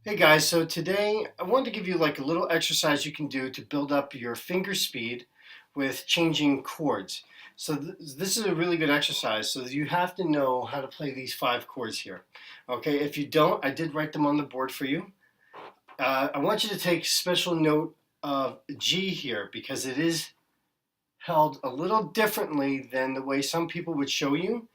Hey guys, so today I wanted to give you like a little exercise you can do to build up your finger speed with changing chords. So this is a really good exercise. So you have to know how to play these 5 chords here. Okay, if you don't, I did write them on the board for you. I want you to take special note of G here because it is held a little differently than the way some people would show you.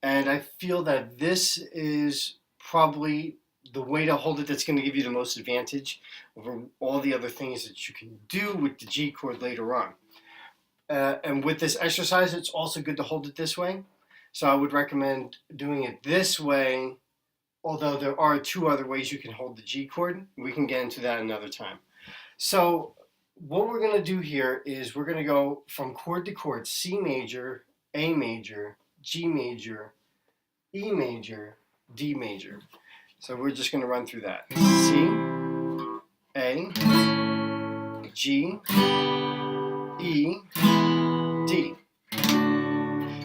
And I feel that this is probably the way to hold it that's going to give you the most advantage over all the other things that you can do with the G chord later on. And with this exercise, it's also good to hold it this way. So I would recommend doing it this way, although there are 2 other ways you can hold the G chord. We can get into that another time. So what we're going to do here is we're going to go from chord to chord: C major, A major, G major, E major, D major. So we're just going to run through that. C, A, G, E, D.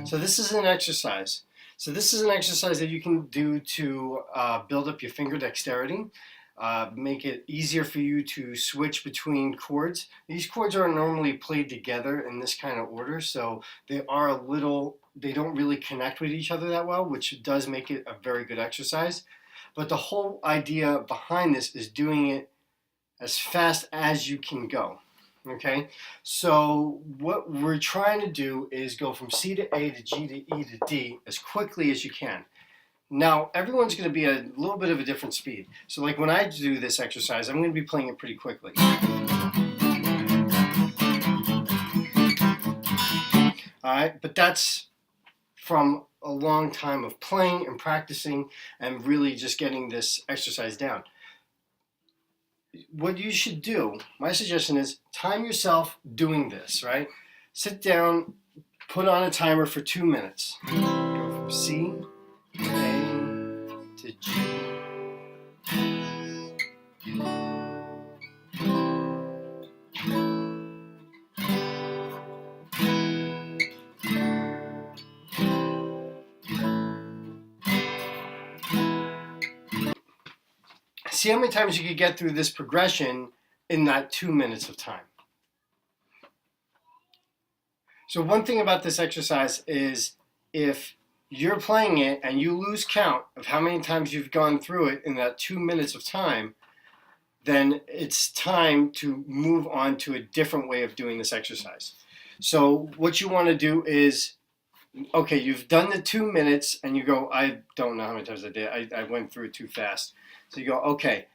So this is an exercise. So this is an exercise that you can do to build up your finger dexterity, make it easier for you to switch between chords. These chords are normally played together in this kind of order, so they don't really connect with each other that well, which does make it a very good exercise. But the whole idea behind this is doing it as fast as you can go. Okay, so what we're trying to do is go from C to A to G to E to D as quickly as you can. Now, everyone's going to be a little bit of a different speed. So like when I do this exercise, I'm going to be playing it pretty quickly. Alright, but that's from a long time of playing and practicing and really just getting this exercise down. What you should do, my suggestion is time yourself doing this, right? Sit down, put on a timer for 2 minutes. Go from C to A to G. See how many times you could get through this progression in that 2 minutes of time. So one thing about this exercise is if you're playing it and you lose count of how many times you've gone through it in that 2 minutes of time, then it's time to move on to a different way of doing this exercise. So what you want to do is, okay, you've done the 2 minutes and you go, I don't know how many times I did. I went through it too fast. So you go, okay,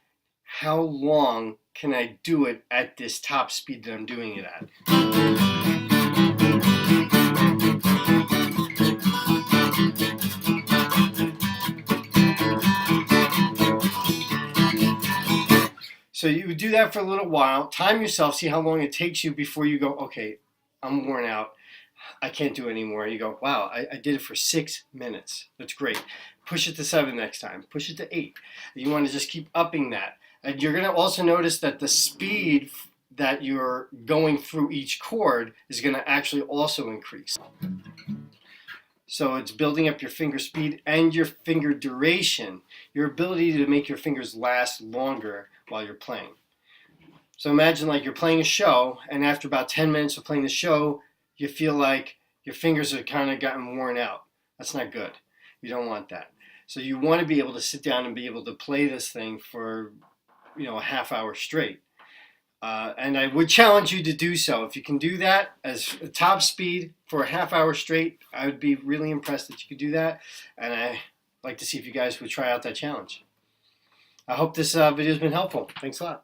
how long can I do it at this top speed that I'm doing it at? So you would do that for a little while, time yourself, see how long it takes you before you go, okay, I'm worn out. I can't do it anymore. You go, wow, I did it for 6 minutes. That's great. Push it to 7 next time. Push it to 8. You want to just keep upping that. And you're going to also notice that the speed that you're going through each chord is going to actually also increase. So it's building up your finger speed and your finger duration, your ability to make your fingers last longer while you're playing. So imagine like you're playing a show, and after about 10 minutes of playing the show, you feel like your fingers are kind of gotten worn out. That's not good. You don't want that. So you want to be able to sit down and be able to play this thing for, a half hour straight. And I would challenge you to do so. If you can do that as a top speed for a half hour straight, I would be really impressed that you could do that. And I'd like to see if you guys would try out that challenge. I hope this video has been helpful. Thanks a lot.